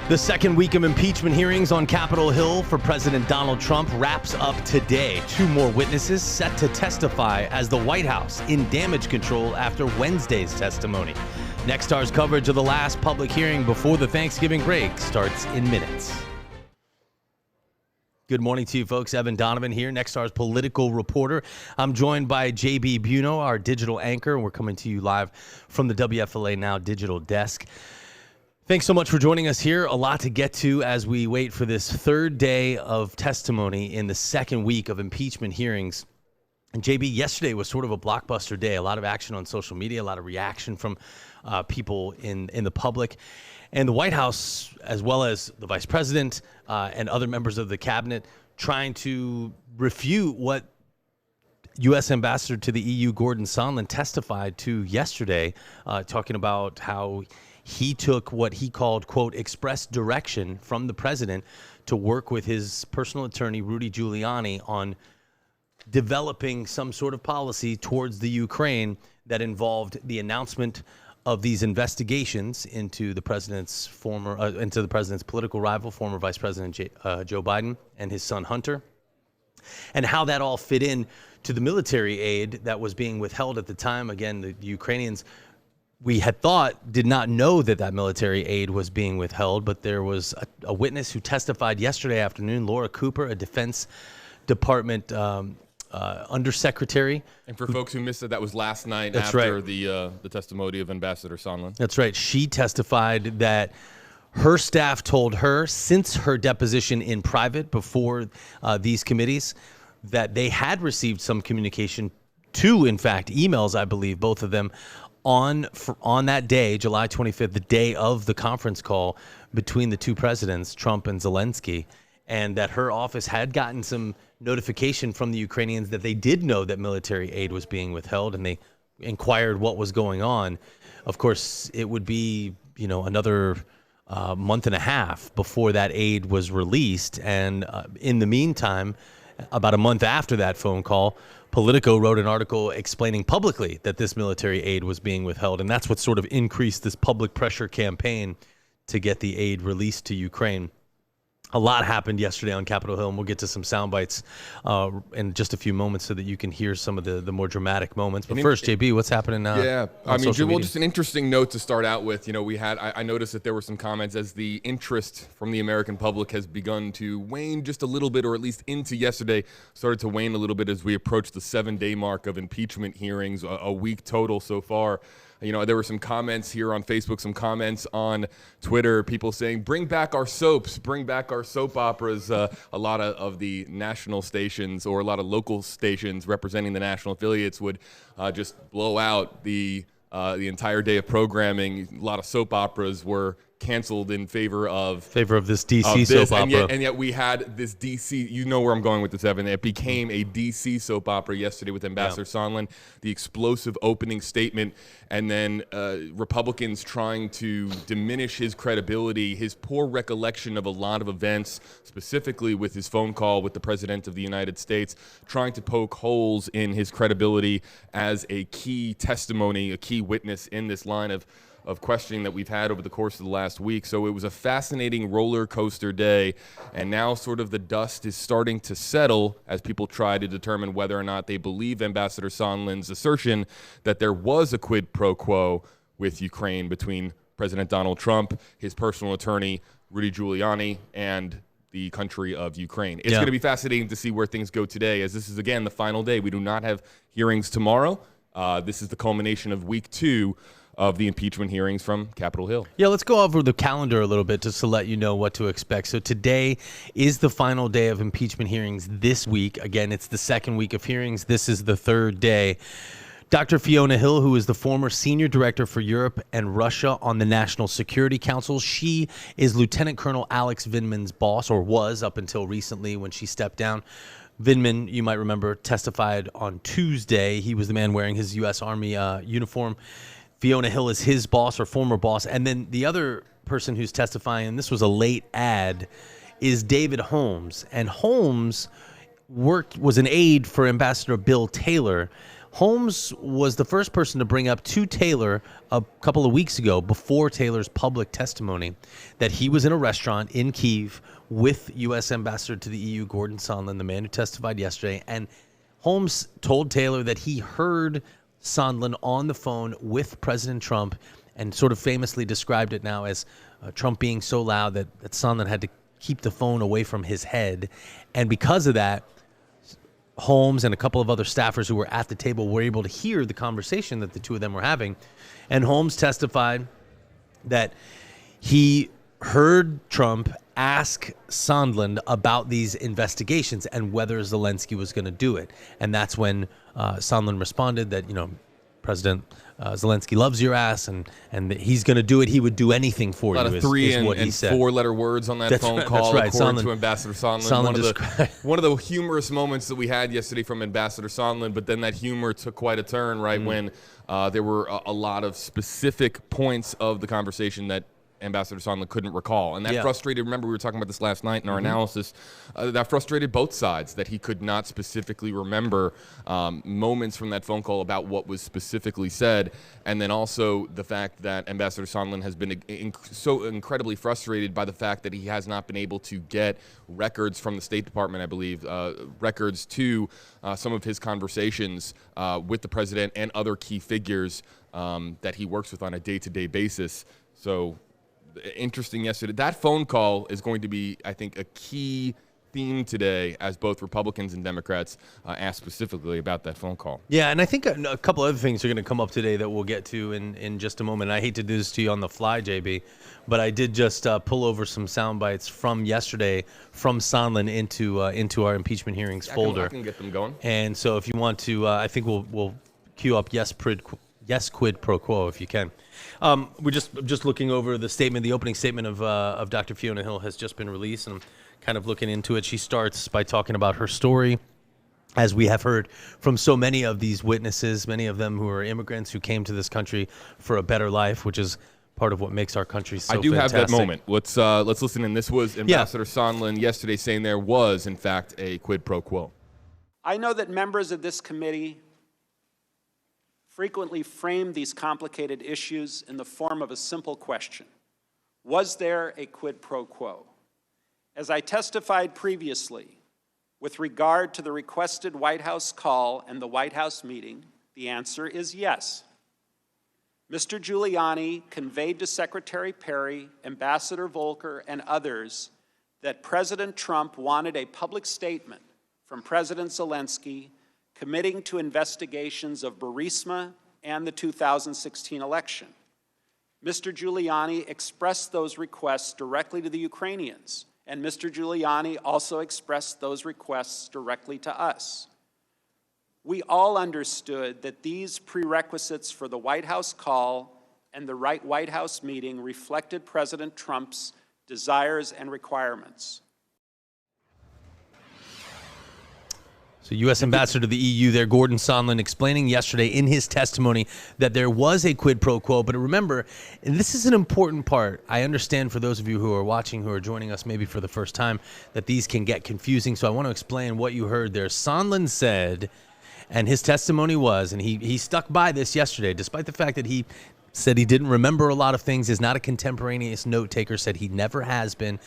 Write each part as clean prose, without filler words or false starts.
The second week of impeachment hearings on Capitol Hill for President Donald Trump wraps up today. Two more witnesses set to testify as the White House in damage control after Wednesday's testimony. Nexstar's coverage of the last public hearing before the Thanksgiving break starts in minutes. Good morning to you folks. Evan Donovan here, Nexstar's political reporter. I'm joined by JB Buno, our digital anchor, and we're coming to you live from the WFLA Now digital desk. Thanks so much for joining us here. A lot to get to as we wait for this third day of testimony in the second week of impeachment hearings. And JB, yesterday was sort of a blockbuster day. A lot of action on social media, a lot of reaction from people in the public. And the White House, as well as the vice president and other members of the cabinet, trying to refute what U.S. Ambassador to the EU, Gordon Sondland, testified to yesterday, talking about how he took what he called, quote, express direction from the president to work with his personal attorney, Rudy Giuliani, on developing some sort of policy towards the Ukraine that involved the announcement of these investigations into the president's political rival, former Vice President Joe Biden, and his son Hunter, and how that all fit in to the military aid that was being withheld at the time. Again, the Ukrainians, we had thought, did not know that military aid was being withheld, but there was a witness who testified yesterday afternoon, Laura Cooper, a Defense Department undersecretary. And for folks who missed it, that was last night. That's after right. the testimony of Ambassador Sondland. That's right. She testified that her staff told her since her deposition in private before these committees that they had received some communication, two, in fact, emails, I believe, both of them, on that day, July 25th, the day of the conference call between the two presidents, Trump and Zelensky, and that her office had gotten some notification from the Ukrainians that they did know that military aid was being withheld, and they inquired what was going on. Of course, it would be, another month and a half before that aid was released, and in the meantime, about a month after that phone call, Politico wrote an article explaining publicly that this military aid was being withheld, and that's what sort of increased this public pressure campaign to get the aid released to Ukraine. A lot happened yesterday on Capitol Hill, and we'll get to some sound bites in just a few moments so that you can hear some of the more dramatic moments. But first, JB, what's happening now? Yeah, social media? Just an interesting note to start out with. I noticed that there were some comments as the interest from the American public has begun to wane just a little bit, or at least into yesterday, started to wane a little bit as we approach the 7-day mark of impeachment hearings, a week total so far. There were some comments here on Facebook, some comments on Twitter, people saying, bring back our soaps, bring back our soap operas. A lot of the national stations, or a lot of local stations representing the national affiliates, would just blow out the entire day of programming. A lot of soap operas were canceled in favor of this DC soap opera. And yet we had this DC, you know where I'm going with this, Evan. It became a DC soap opera yesterday with Ambassador Sondland, the explosive opening statement, and then Republicans trying to diminish his credibility, his poor recollection of a lot of events, specifically with his phone call with the President of the United States, trying to poke holes in his credibility as a key testimony, a key witness in this line of questioning that we've had over the course of the last week. So it was a fascinating roller coaster day, and now sort of the dust is starting to settle as people try to determine whether or not they believe Ambassador Sondland's assertion that there was a quid pro quo with Ukraine between President Donald Trump, his personal attorney, Rudy Giuliani, and the country of Ukraine. It's going to be fascinating to see where things go today, as this is, again, the final day. We do not have hearings tomorrow. This is the culmination of week 2 of the impeachment hearings from Capitol Hill. Yeah, let's go over the calendar a little bit just to let you know what to expect. So today is the final day of impeachment hearings this week. Again, it's the second week of hearings. This is the third day. Dr. Fiona Hill, who is the former senior director for Europe and Russia on the National Security Council, she is Lieutenant Colonel Alex Vindman's boss, or was up until recently when she stepped down. Vindman, you might remember, testified on Tuesday. He was the man wearing his U.S. Army uniform. Fiona Hill is his boss, or former boss. And then the other person who's testifying, and this was a late ad, is David Holmes. And Holmes was an aide for Ambassador Bill Taylor. Holmes was the first person to bring up to Taylor a couple of weeks ago, before Taylor's public testimony, that he was in a restaurant in Kyiv with U.S. Ambassador to the EU, Gordon Sondland, the man who testified yesterday. And Holmes told Taylor that he heard Sondland on the phone with President Trump, and sort of famously described it now as Trump being so loud that Sondland had to keep the phone away from his head. And because of that, Holmes and a couple of other staffers who were at the table were able to hear the conversation that the two of them were having. And Holmes testified that he heard Trump ask Sondland about these investigations and whether Zelensky was going to do it. And that's when Sondland responded that, President Zelensky loves your ass, and that he's going to do it. He would do anything for you. A lot of three and 4-letter words on that phone call, that's right. according to Ambassador Sondland. One of the humorous moments that we had yesterday from Ambassador Sondland, but then that humor took quite a turn, right, when there were a lot of specific points of the conversation that Ambassador Sondland couldn't recall. And that frustrated, remember we were talking about this last night in our analysis, that frustrated both sides, that he could not specifically remember moments from that phone call about what was specifically said. And then also the fact that Ambassador Sondland has been so incredibly frustrated by the fact that he has not been able to get records from the State Department, I believe, records to some of his conversations with the president and other key figures that he works with on a day-to-day basis. So interesting yesterday. That phone call is going to be, I think, a key theme today, as both Republicans and Democrats ask specifically about that phone call. Yeah, and I think a couple other things are going to come up today that we'll get to in just a moment. I hate to do this to you on the fly, JB, but I did just pull over some sound bites from yesterday from Sondland into our impeachment hearings folder. I can get them going. And so if you want to, I think we'll queue up yes quid pro quo if you can. We're just looking over the statement. The opening statement of Dr. Fiona Hill has just been released, and I'm kind of looking into it. She starts by talking about her story, as we have heard from so many of these witnesses, many of them who are immigrants who came to this country for a better life, which is part of what makes our country so fantastic. Have that moment. Let's listen in. This was Ambassador Sondland yesterday saying there was, in fact, a quid pro quo. I know that members of this committee frequently frame these complicated issues in the form of a simple question: was there a quid pro quo? As I testified previously, with regard to the requested White House call and the White House meeting, the answer is yes. Mr. Giuliani conveyed to Secretary Perry, Ambassador Volker, and others that President Trump wanted a public statement from President Zelensky committing to investigations of Burisma and the 2016 election. Mr. Giuliani expressed those requests directly to the Ukrainians, and Mr. Giuliani also expressed those requests directly to us. We all understood that these prerequisites for the White House call and the White House meeting reflected President Trump's desires and requirements. So U.S. Ambassador to the EU there, Gordon Sondland, explaining yesterday in his testimony that there was a quid pro quo. But remember, and this is an important part, I understand for those of you who are watching, who are joining us maybe for the first time, that these can get confusing. So I want to explain what you heard there. Sondland said, and his testimony was, and he stuck by this yesterday, despite the fact that he said he didn't remember a lot of things, is not a contemporaneous note taker, said he never has been.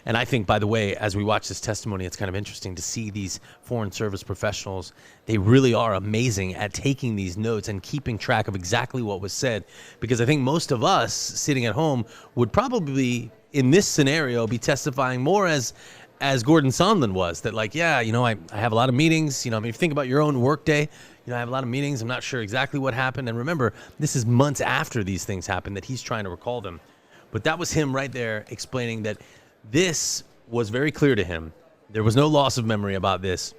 And I think, by the way, as we watch this testimony, it's kind of interesting to see these Foreign Service professionals. They really are amazing at taking these notes and keeping track of exactly what was said, because I think most of us sitting at home would probably, in this scenario, be testifying more as Gordon Sondland was, that like, yeah, I have a lot of meetings. If you think about your own workday, I have a lot of meetings. I'm not sure exactly what happened. And remember, this is months after these things happened that he's trying to recall them. But that was him right there explaining that this was very clear to him. There was no loss of memory about this.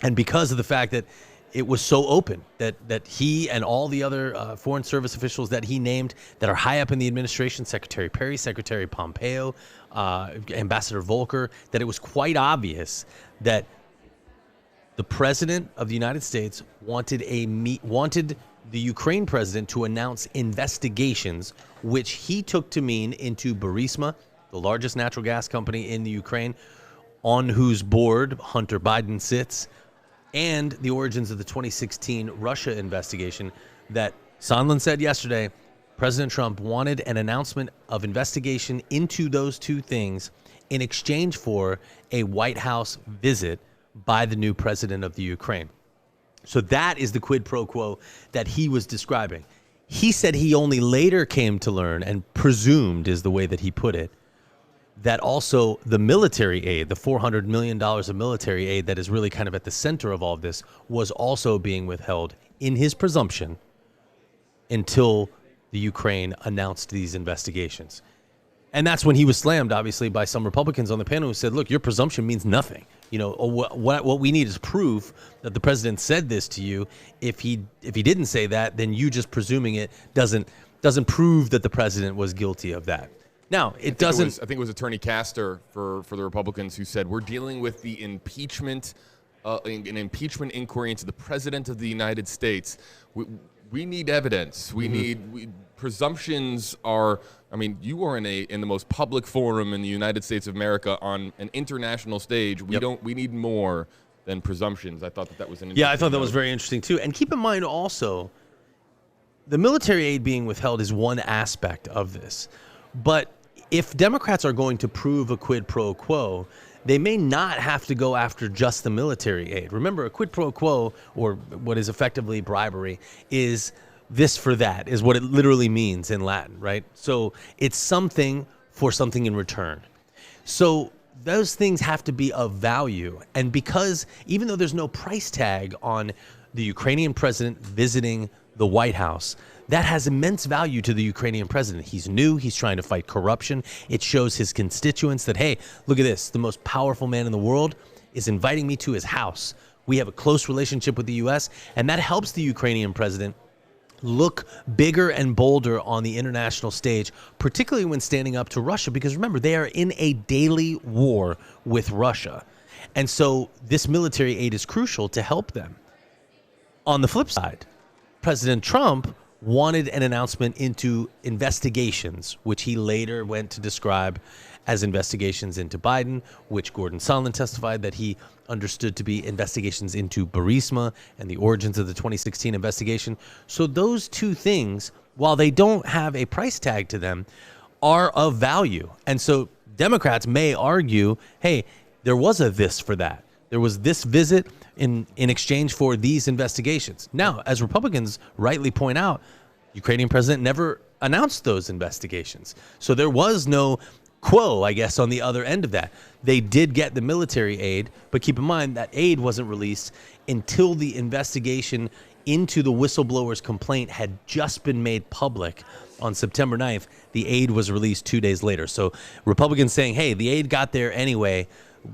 And because of the fact that it was so open, that he and all the other Foreign Service officials that he named that are high up in the administration, Secretary Perry, Secretary Pompeo, Ambassador Volker, that it was quite obvious that the President of the United States wanted the Ukraine president to announce investigations, which he took to mean into Burisma, the largest natural gas company in the Ukraine, on whose board Hunter Biden sits, and the origins of the 2016 Russia investigation that Sondland said yesterday President Trump wanted an announcement of investigation into those two things in exchange for a White House visit by the new president of the Ukraine. So that is the quid pro quo that he was describing. He said he only later came to learn, and presumed is the way that he put it, that also the military aid, the $400 million of military aid that is really kind of at the center of all of this, was also being withheld, in his presumption, until the Ukraine announced these investigations. And that's when he was slammed, obviously, by some Republicans on the panel who said, look, your presumption means nothing. You know, what we need is proof that the president said this to you. If he didn't say that, then you just presuming it doesn't prove that the president was guilty of that. Now, it doesn't. I think it was Attorney Castor for the Republicans who said, we're dealing with the impeachment, an impeachment inquiry into the president of the United States. We need evidence. We need presumptions are. I mean, you are in the most public forum in the United States of America on an international stage. We need more than presumptions. I thought that was an interesting I thought that was very interesting too. And keep in mind also, the military aid being withheld is one aspect of this. But if Democrats are going to prove a quid pro quo, they may not have to go after just the military aid. Remember, a quid pro quo, or what is effectively bribery, is this for that, is what it literally means in Latin, right? So it's something for something in return. So those things have to be of value. And because even though there's no price tag on the Ukrainian president visiting the White House, that has immense value to the Ukrainian president. He's new. He's trying to fight corruption. It shows his constituents that, hey, look at this. The most powerful man in the world is inviting me to his house. We have a close relationship with the U.S., and that helps the Ukrainian president look bigger and bolder on the international stage, particularly when standing up to Russia, because remember, they are in a daily war with Russia. And so this military aid is crucial to help them. On the flip side, President Trump wanted an announcement into investigations, which he later went to describe as investigations into Biden, which Gordon Sondland testified that he understood to be investigations into Burisma and the origins of the 2016 investigation. So those two things, while they don't have a price tag to them, are of value. And so Democrats may argue, hey, there was a this for that. There was this visit in exchange for these investigations. Now, as Republicans rightly point out, Ukrainian president never announced those investigations. So there was no quo, I guess, on the other end of that. They did get the military aid, but keep in mind that aid wasn't released until the investigation into the whistleblower's complaint had just been made public on September 9th. The aid was released 2 days later. So Republicans saying, hey, the aid got there anyway.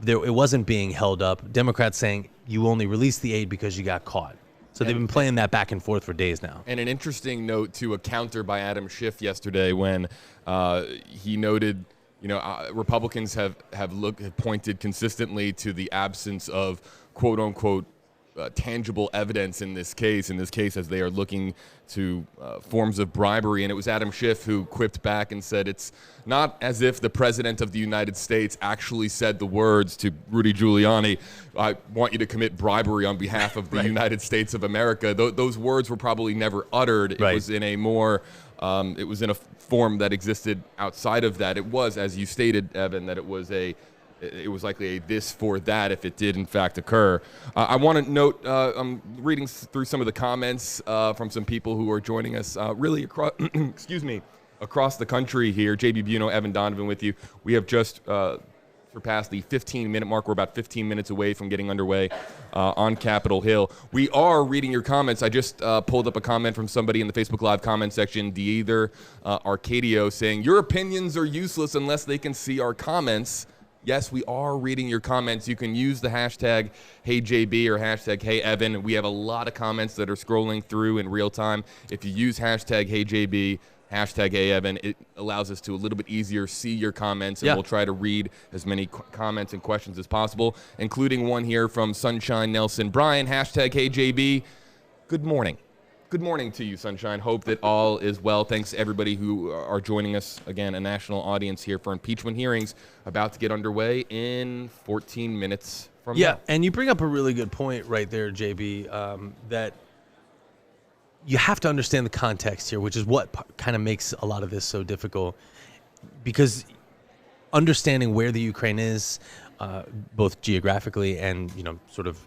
It wasn't being held up. Democrats saying you only released the aid because you got caught. So they've been playing that back and forth for days now. And an interesting note to a counter by Adam Schiff yesterday when he noted, Republicans have pointed consistently to the absence of quote unquote tangible evidence in this case as they are looking to forms of bribery. And it was Adam Schiff who quipped back and said, it's not as if the president of the United States actually said the words to Rudy Giuliani, I want you to commit bribery on behalf of the United States of America. Those words were probably never uttered. It was in a more, it was in a form that existed outside of that. It was, as you stated, Evan, that it was likely a this for that if it did in fact occur. I want to note, I'm reading through some of the comments from some people who are joining us really across, across the country here. JB Buno, Evan Donovan with you. We have just surpassed the 15-minute mark. We're about 15 minutes away from getting underway on Capitol Hill. We are reading your comments. I just pulled up a comment from somebody in the Facebook Live comment section, Deether Arcadio, saying, your opinions are useless unless they can see our comments. Yes, we are reading your comments. You can use the hashtag HeyJB or hashtag HeyEvan. We have a lot of comments that are scrolling through in real time. If you use hashtag HeyJB, hashtag HeyEvan, it allows us to a little bit easier see your comments, and we'll try to read as many comments and questions as possible, including one here from Sunshine Nelson Bryan, hashtag HeyJB. Good morning. Good morning to you, Sunshine. Hope that all is well. Thanks to everybody who are joining us. Again, a national audience here for impeachment hearings about to get underway in 14 minutes from Yeah, that. and you bring up a really good point right there, JB, that you have to understand the context here, which is what kind of makes a lot of this so difficult, because understanding where the Ukraine is, both geographically and, sort of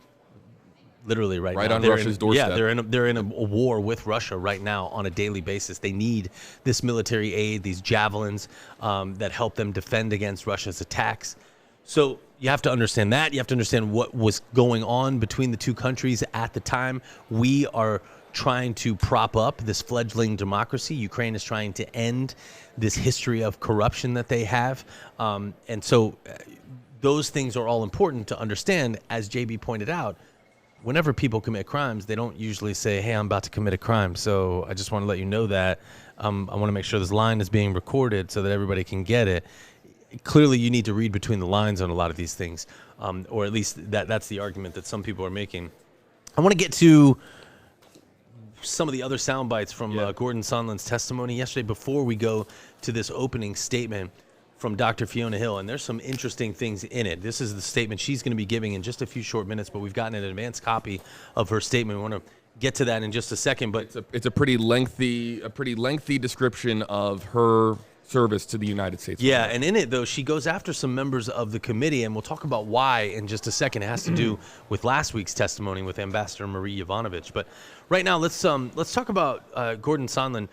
literally right now. On They're Russia's doorstep. Yeah, they're in a war with Russia right now on a daily basis. They need this military aid, these javelins that help them defend against Russia's attacks. So you have to understand that. You have to understand what was going on between the two countries at the time. We are trying to prop up this fledgling democracy. Ukraine is trying to end this history of corruption that they have. And so those things are all important to understand. As JB pointed out, whenever people commit crimes, they don't usually say, hey, I'm about to commit a crime, so I just want to let you know that. I want to make sure this line is being recorded so that everybody can get it. Clearly, you need to read between the lines on a lot of these things, or at least that's the argument that some people are making. I want to get to some of the other sound bites from Gordon Sondland's testimony yesterday before we go to this opening statement from Dr. Fiona Hill, and there's some interesting things in it. This is the statement she's going to be giving in just a few short minutes, but we've gotten an advanced copy of her statement. We want to get to that in just a second, but It's a pretty lengthy description of her service to the United States. yeah, and in it, though, she goes after some members of the committee, and we'll talk about why in just a second. It has to do with last week's testimony with Ambassador Marie Yovanovitch. But right now, let's talk about Gordon Sondland.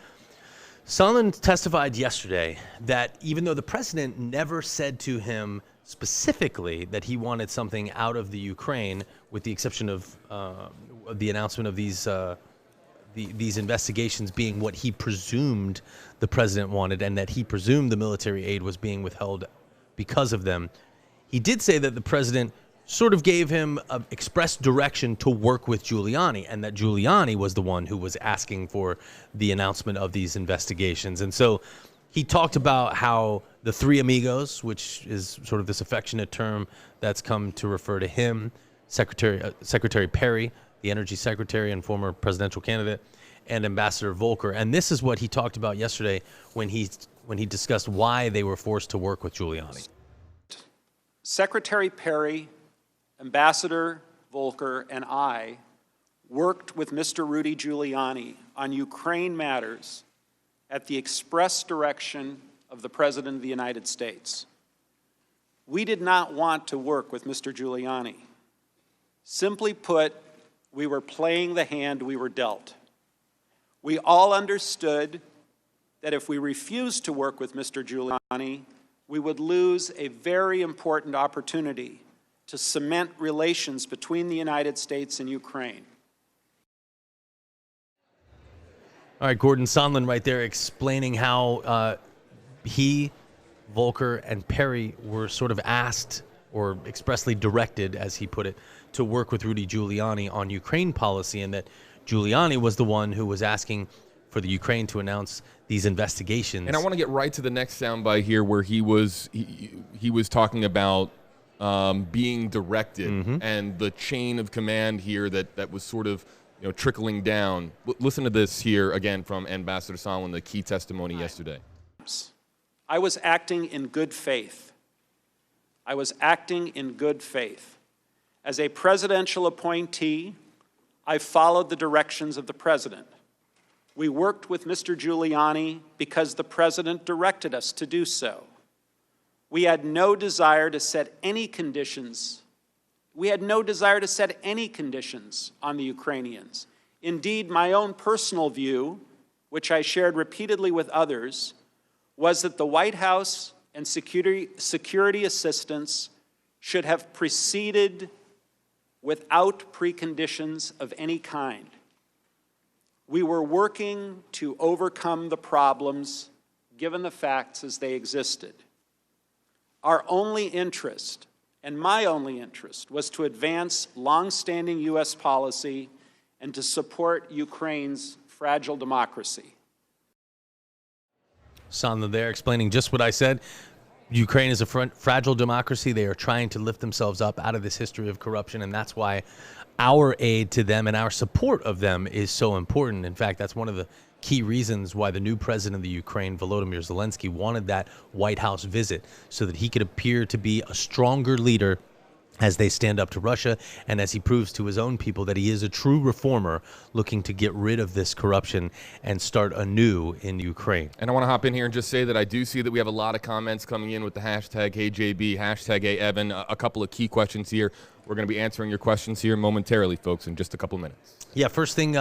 Sondland testified yesterday that even though the president never said to him specifically that he wanted something out of the Ukraine, with the exception of the announcement of these investigations being what he presumed the president wanted, and that he presumed the military aid was being withheld because of them, he did say that the president sort of gave him express direction to work with Giuliani, and that Giuliani was the one who was asking for the announcement of these investigations. And so he talked about how the three amigos, which is sort of this affectionate term that's come to refer to him, Secretary Perry, the energy secretary and former presidential candidate, and Ambassador Volker. And this is what he talked about yesterday when he discussed why they were forced to work with Giuliani. Secretary Perry, Ambassador Volker, and I worked with Mr. Rudy Giuliani on Ukraine matters at the express direction of the President of the United States. We did not want to work with Mr. Giuliani. Simply put, we were playing the hand we were dealt. We all understood that if we refused to work with Mr. Giuliani, we would lose a very important opportunity to cement relations between the United States and Ukraine. All right, Gordon Sondland right there explaining how he, Volker, and Perry were sort of asked or expressly directed, as he put it, to work with Rudy Giuliani on Ukraine policy, and that Giuliani was the one who was asking for the Ukraine to announce these investigations. And I want to get right to the next soundbite here, where he was talking about being directed and the chain of command here that was sort of trickling down. Listen to this here again from Ambassador Sondland, the key testimony yesterday. I was acting in good faith. I was acting in good faith. As a presidential appointee, I followed the directions of the president. We worked with Mr. Giuliani because the president directed us to do so. We had no desire to set any conditions. We had no desire to set any conditions on the Ukrainians. Indeed, my own personal view, which I shared repeatedly with others, was that the White House and security assistance should have proceeded without preconditions of any kind. We were working to overcome the problems given the facts as they existed. Our only interest, and my only interest, was to advance long-standing U.S. policy and to support Ukraine's fragile democracy. Sondland there explaining just what I said. Ukraine is a fragile democracy. They are trying to lift themselves up out of this history of corruption, and that's why our aid to them and our support of them is so important. In fact, that's one of the key reasons why the new president of the Ukraine, Volodymyr Zelensky, wanted that White House visit, so that he could appear to be a stronger leader as they stand up to Russia and as he proves to his own people that he is a true reformer looking to get rid of this corruption and start anew in Ukraine. And I want to hop in here and just say that I do see that we have a lot of comments coming in with the hashtag HeyJB, hashtag HeyEvan, a couple of key questions here. We're going to be answering your questions here momentarily, folks, in just a couple minutes. Yeah, first thing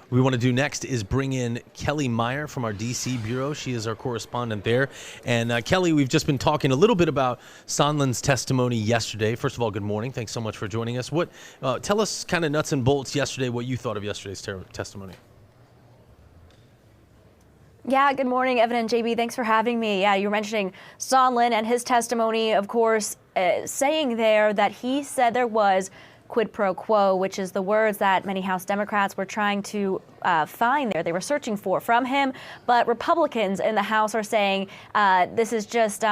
we want to do next is bring in Kellie Meyer from our D.C. bureau. She is our correspondent there. And Kellie, we've just been talking a little bit about Sondland's testimony yesterday. First of all, good morning. Thanks so much for joining us. Tell us kind of nuts and bolts yesterday, what you thought of yesterday's testimony. Yeah, good morning, Evan and JB. Thanks for having me. Yeah, you were mentioning Sondland and his testimony, of course, saying there that he said there was quid pro quo, which is the words that many House Democrats were trying to find there. They were searching for from him. But Republicans in the House are saying this is just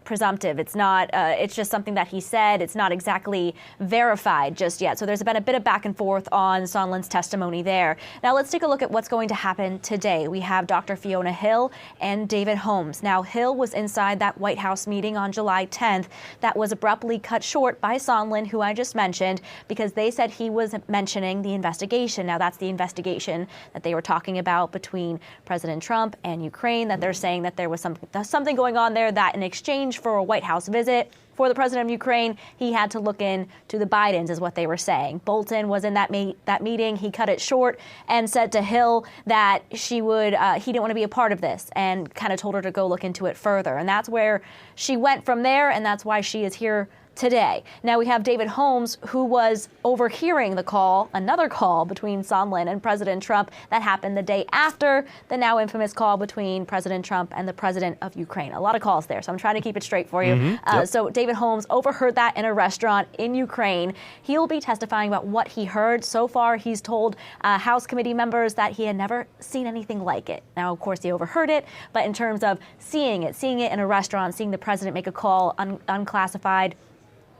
presumptive. It's not, it's just something that he said. It's not exactly verified just yet. So there's been a bit of back and forth on Sondland's testimony there. Now let's take a look at what's going to happen today. We have Dr. Fiona Hill and David Holmes. Now Hill was inside that White House meeting on July 10th that was abruptly cut short by Sondland, who I just mentioned, because they said he was mentioning the investigation. Now that's the investigation that they were talking about between President Trump and Ukraine, that they're saying that there was something going on there, that in exchange for a White House visit for the president of Ukraine, he had to look into the Bidens, is what they were saying. Bolton was in that meeting. He cut it short and said to Hill that he didn't want to be a part of this, and kind of told her to go look into it further. And that's where she went from there, and that's why she is here today. Now we have David Holmes, who was overhearing the call, another call between Sondland and President Trump that happened the day after the now infamous call between President Trump and the president of Ukraine. A lot of calls there, so I'm trying to keep it straight for you. So David Holmes overheard that in a restaurant in Ukraine. He'll be testifying about what he heard. So far, he's told House committee members that he had never seen anything like it. Now, of course, he overheard it, but in terms of seeing it in a restaurant, seeing the president make a call unclassified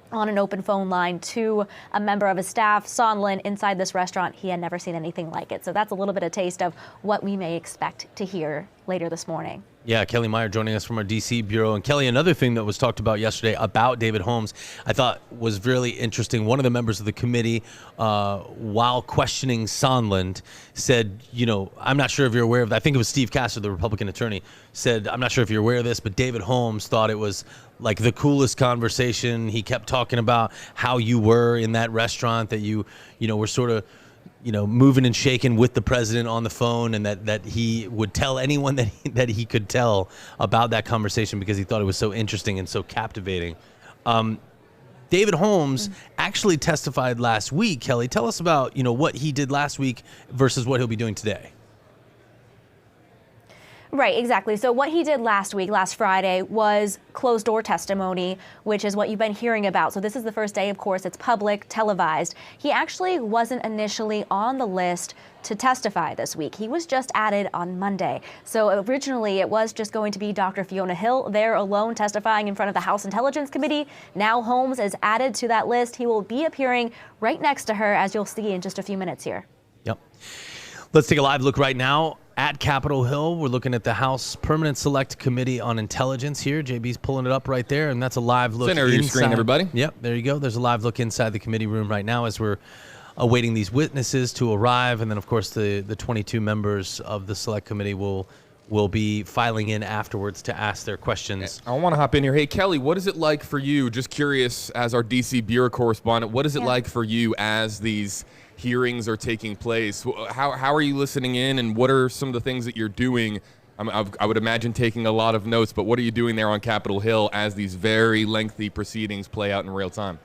on an open phone line to a member of his staff, Sondland, inside this restaurant, he had never seen anything like it. So that's a little bit of taste of what we may expect to hear later this morning. Yeah, Kellie Meyer joining us from our D.C. bureau. And Kellie, another thing that was talked about yesterday about David Holmes, I thought was really interesting. One of the members of the committee, while questioning Sondland, said, I'm not sure if you're aware of that. I think it was Steve Castor, the Republican attorney, said, I'm not sure if you're aware of this, but David Holmes thought it was like the coolest conversation. He kept talking about how you were in that restaurant, that you were sort of moving and shaking with the president on the phone, and that he would tell anyone that he could tell about that conversation because he thought it was so interesting and so captivating. David Holmes actually testified last week. Kellie, tell us about, what he did last week versus what he'll be doing today. Right, exactly. So what he did last Friday, was closed-door testimony, which is what you've been hearing about. So this is the first day, of course, it's public, televised. He actually wasn't initially on the list to testify this week. He was just added on Monday. So originally, it was just going to be Dr. Fiona Hill there alone testifying in front of the House Intelligence Committee. Now Holmes is added to that list. He will be appearing right next to her, as you'll see in just a few minutes here. Yep. Let's take a live look right now at Capitol Hill. We're looking at the House Permanent Select Committee on Intelligence here. JB's pulling it up right there, and that's a live look Center inside. Your screen, everybody. Yep, there you go. There's a live look inside the committee room right now as we're awaiting these witnesses to arrive, and then, of course, the 22 members of the Select Committee will be filing in afterwards to ask their questions. I want to hop in here. Hey, Kellie, what is it like for you, just curious, as our D.C. bureau correspondent, what is it like for you as these hearings are taking place? How are you listening in, and what are some of the things that you're doing? I would imagine taking a lot of notes, but what are you doing there on Capitol Hill as these very lengthy proceedings play out in real time?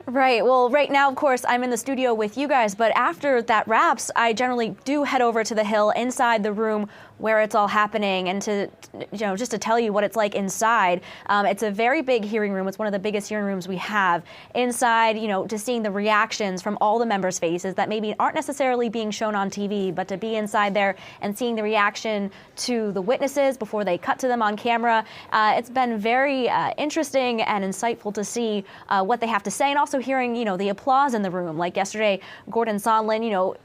Right. Well, right now, of course, I'm in the studio with you guys, but after that wraps, I generally do head over to the Hill inside the room where it's all happening, and to, just to tell you what it's like inside. It's a very big hearing room. It's one of the biggest hearing rooms we have. Inside, just seeing the reactions from all the members' faces that maybe aren't necessarily being shown on TV, but to be inside there and seeing the reaction to the witnesses before they cut to them on camera. It's been very interesting and insightful to see what they have to say, and also also hearing, the applause in the room. Like yesterday, Gordon Sondland,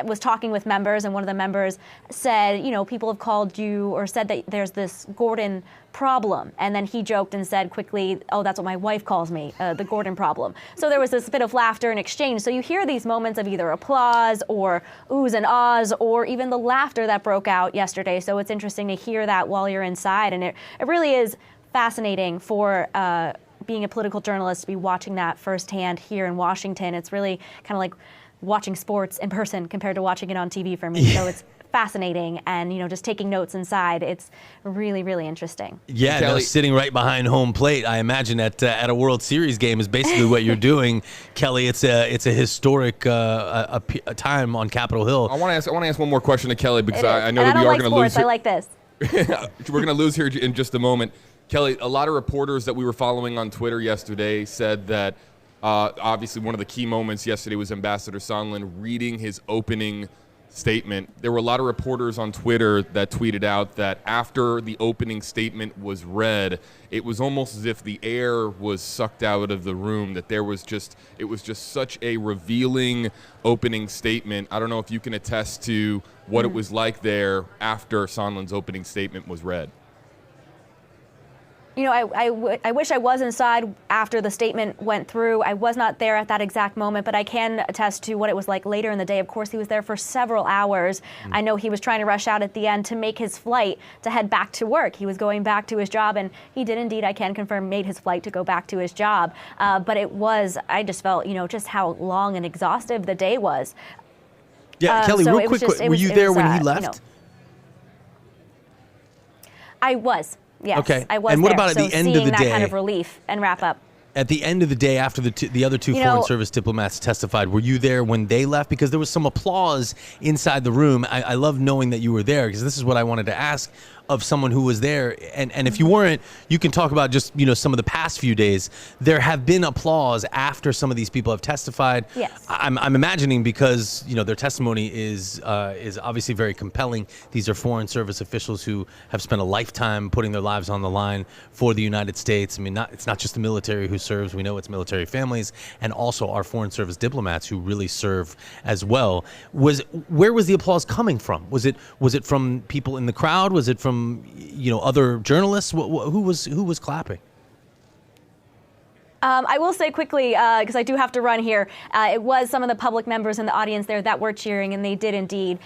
was talking with members, and one of the members said, people have called you or said that there's this Gordon problem. And then he joked and said quickly, oh, that's what my wife calls me, the Gordon problem. So there was this bit of laughter and exchange. So you hear these moments of either applause or oohs and ahs, or even the laughter that broke out yesterday. So it's interesting to hear that while you're inside. And it really is fascinating for being a political journalist to be watching that firsthand here in Washington. It's really kind of like watching sports in person compared to watching it on TV for me. So it's fascinating, and just taking notes inside. It's really, really interesting. Yeah, Kellie, sitting right behind home plate. I imagine at a World Series game is basically what you're doing, Kellie. It's a historic a time on Capitol Hill. I want to ask one more question to Kellie, because I know and that we are going to lose. I like this. We're going to lose here in just a moment. Kellie, a lot of reporters that we were following on Twitter yesterday said that obviously one of the key moments yesterday was Ambassador Sondland reading his opening statement. There were a lot of reporters on Twitter that tweeted out that after the opening statement was read, it was almost as if the air was sucked out of the room, that it was just such a revealing opening statement. I don't know if you can attest to what it was like there after Sondland's opening statement was read. I wish I was inside after the statement went through. I was not there at that exact moment, but I can attest to what it was like later in the day. Of course, he was there for several hours. I know he was trying to rush out at the end to make his flight to head back to work. He was going back to his job, and he did indeed, I can confirm, made his flight to go back to his job. But I just felt, just how long and exhaustive the day was. Yeah, Kellie, so real quick, were you there when he left? I was. Yes, okay. I was and what there. about at the end of the day? That kind of relief and wrap up. At the end of the day, after the other two Foreign Service diplomats testified, were you there when they left? Because there was some applause inside the room. I love knowing that you were there, because this is what I wanted to ask of someone who was there. And if you weren't, you can talk about just, some of the past few days. There have been applause after some of these people have testified. Yes. I'm imagining because, their testimony is obviously very compelling. These are Foreign Service officials who have spent a lifetime putting their lives on the line for the United States. I mean, it's not just the military who serves. We know it's military families, and also our Foreign Service diplomats who really serve as well. Where was the applause coming from? Was it from people in the crowd? Was it from other journalists? Who was clapping? I will say quickly, because I do have to run here, it was some of the public members in the audience there that were cheering, and they did indeed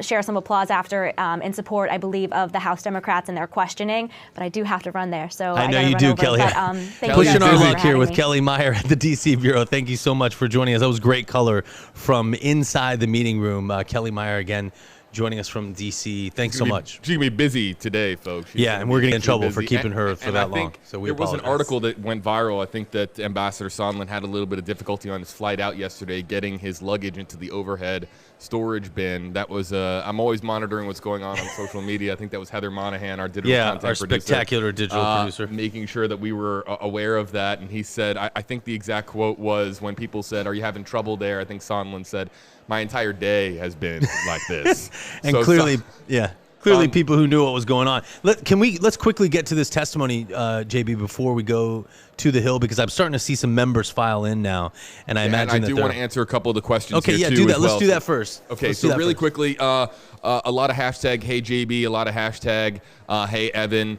share some applause after in support, I believe, of the House Democrats in their questioning. But I do have to run there, so I know you do, Kellie. Thank Pushing our luck here with me. Kellie Meyer at the D.C. Bureau. Thank you so much for joining us. That was great color from inside the meeting room. Kellie Meyer again, joining us from D.C. Thanks so much. She's going to be busy today, folks. And we're going to get in trouble for keeping her for that long. So there was an article that went viral. I think that Ambassador Sondland had a little bit of difficulty on his flight out yesterday getting his luggage into the overhead storage bin. That was I'm always monitoring what's going on social media. I think that was Heather Monahan, our digital content our producer. spectacular digital producer. Making sure that we were aware of that. And he said, I think the exact quote was, when people said, "Are you having trouble there?" I think Sondland said, "My entire day has been like this." And clearly people who knew what was going on. Let's quickly get to this testimony, JB, before we go to the Hill, because I'm starting to see some members file in now, and I imagine and I do want to answer a couple of the questions. Okay, here yeah, too, do that. as Let's well. do that first. Okay, so really quickly, a lot of hashtag Hey JB, a lot of hashtag Hey Evan.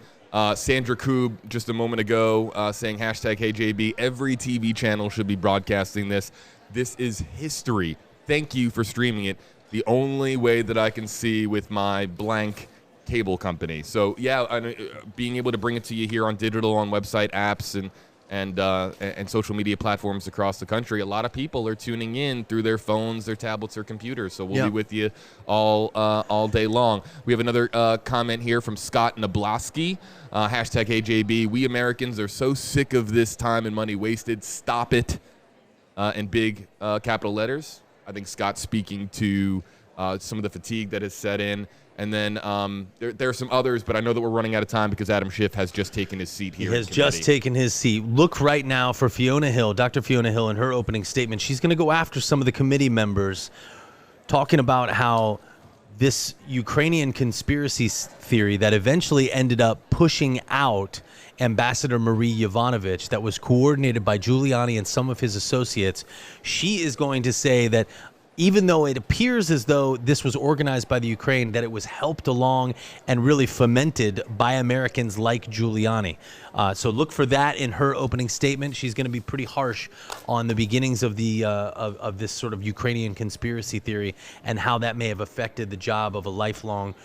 Sandra Koob just a moment ago saying hashtag Hey JB. Every TV channel should be broadcasting this. This is history. Thank you for streaming it. The only way that I can see with my blank cable company. So being able to bring it to you here on digital, on website, apps, and social media platforms across the country. A lot of people are tuning in through their phones, their tablets, or computers. So we'll be with you all day long. We have another comment here from Scott Nabloski. Hashtag Hey JB. We Americans are so sick of this time and money wasted. Stop it. In big capital letters. I think Scott's speaking to some of the fatigue that has set in. And then there are some others, but I know that we're running out of time because Adam Schiff has just taken his seat here. He has just taken his seat. Look right now for Fiona Hill, Dr. Fiona Hill, in her opening statement. She's going to go after some of the committee members, talking about how this Ukrainian conspiracy theory that eventually ended up pushing out Ambassador Marie Yovanovitch that was coordinated by Giuliani and some of his associates. She is going to say that even though it appears as though this was organized by the Ukraine, that it was helped along and really fomented by Americans like Giuliani. So look for that in her opening statement. She's going to be pretty harsh on the beginnings of the of this sort of Ukrainian conspiracy theory and how that may have affected the job of a lifelong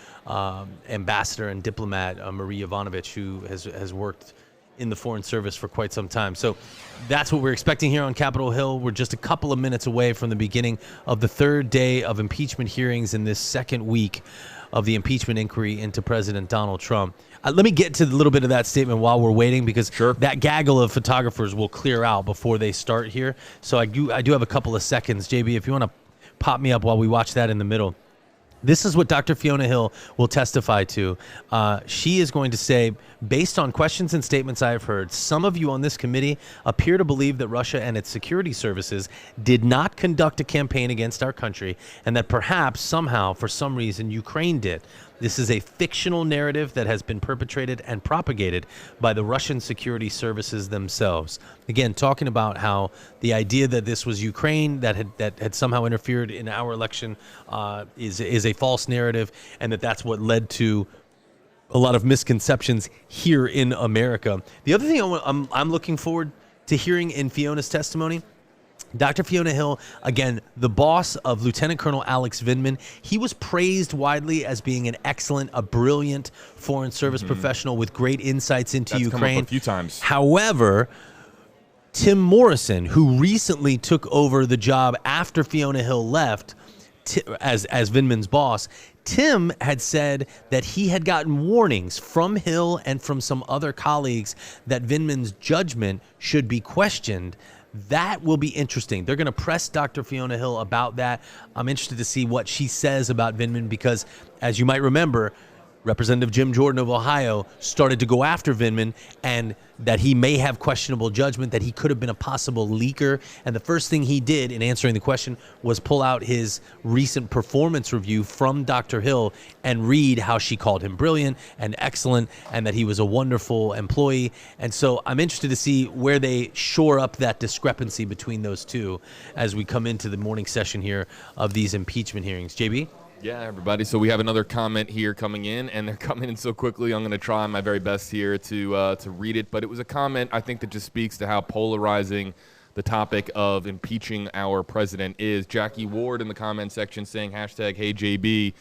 ambassador and diplomat, Marie Yovanovitch, who has worked in the Foreign Service for quite some time. So that's what we're expecting here on Capitol Hill. We're just a couple of minutes away from the beginning of the third day of impeachment hearings in this second week of the impeachment inquiry into President Donald Trump. Let me get to a little bit of that statement while we're waiting, because that gaggle of photographers will clear out before they start here. So I do have a couple of seconds. JB, if you want to pop me up while we watch that in the middle. This is what Dr. Fiona Hill will testify to. She is going to say, based on questions and statements I have heard, some of you on this committee appear to believe that Russia and its security services did not conduct a campaign against our country, and that perhaps somehow, for some reason, Ukraine did. This is a fictional narrative that has been perpetrated and propagated by the Russian security services themselves. Again, talking about how the idea that this was Ukraine that had somehow interfered in our election is a false narrative, and that's what led to a lot of misconceptions here in America. The other thing I'm looking forward to hearing in Fiona's testimony, Dr. Fiona Hill, again, the boss of Lieutenant Colonel Alex Vindman, he was praised widely as being a brilliant Foreign Service professional with great insights into Ukraine. Come up a few times. However, Tim Morrison, who recently took over the job after Fiona Hill left as Vindman's boss, Tim had said that he had gotten warnings from Hill and from some other colleagues that Vindman's judgment should be questioned. That will be interesting. They're going to press Dr. Fiona Hill about that. I'm interested to see what she says about Vindman because, as you might remember, Representative Jim Jordan of Ohio started to go after Vindman and that he may have questionable judgment, that he could have been a possible leaker. And the first thing he did in answering the question was pull out his recent performance review from Dr. Hill and read how she called him brilliant and excellent and that he was a wonderful employee. And so I'm interested to see where they shore up that discrepancy between those two as we come into the morning session here of these impeachment hearings. JB? Yeah, everybody. So we have another comment here coming in, and they're coming in so quickly. I'm going to try my very best here to read it. But it was a comment, I think, that just speaks to how polarizing the topic of impeaching our president is. Jackie Ward in the comment section saying, #HeyJB,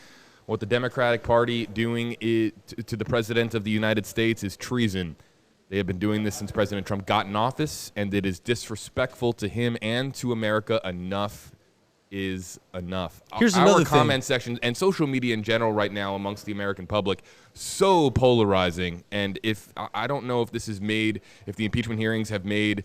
what the Democratic Party doing to the president of the United States is treason. They have been doing this since President Trump got in office, and it is disrespectful to him and to America. Enough is enough. Here's another thing. Comment section and social media in general right now amongst the American public, so polarizing. And if I don't know if this is made, if the impeachment hearings have made,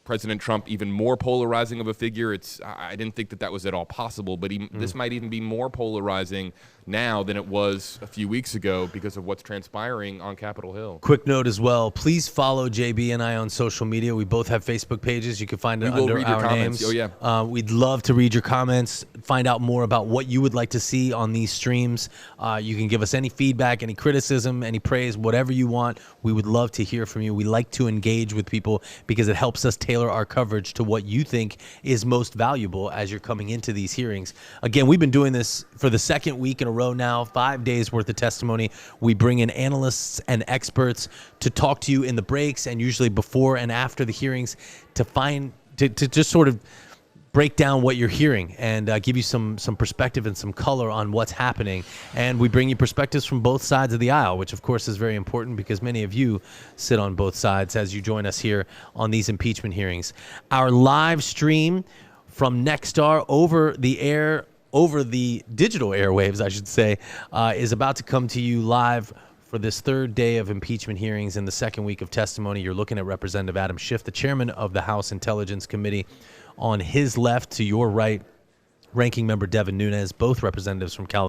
President Trump even more polarizing of a figure. I didn't think that was at all possible, but this might even be more polarizing now than it was a few weeks ago because of what's transpiring on Capitol Hill. Quick note as well, please follow JB and I on social media. We both have Facebook pages. You can find it under our names. Oh, yeah. We'd love to read your comments, find out more about what you would like to see on these streams. You can give us any feedback, any criticism, any praise, whatever you want. We would love to hear from you. We like to engage with people because it helps us tailor our coverage to what you think is most valuable as you're coming into these hearings. Again, we've been doing this for the second week in a row now, 5 days worth of testimony. We bring in analysts and experts to talk to you in the breaks and usually before and after the hearings to just sort of break down what you're hearing and give you some perspective and some color on what's happening. And we bring you perspectives from both sides of the aisle, which of course is very important because many of you sit on both sides as you join us here on these impeachment hearings. Our live stream from Nexstar over the digital airwaves, I should say, is about to come to you live for this third day of impeachment hearings in the second week of testimony. You're looking at Representative Adam Schiff, the chairman of the House Intelligence Committee. On his left, to your right, Ranking Member Devin Nunes, both representatives from California.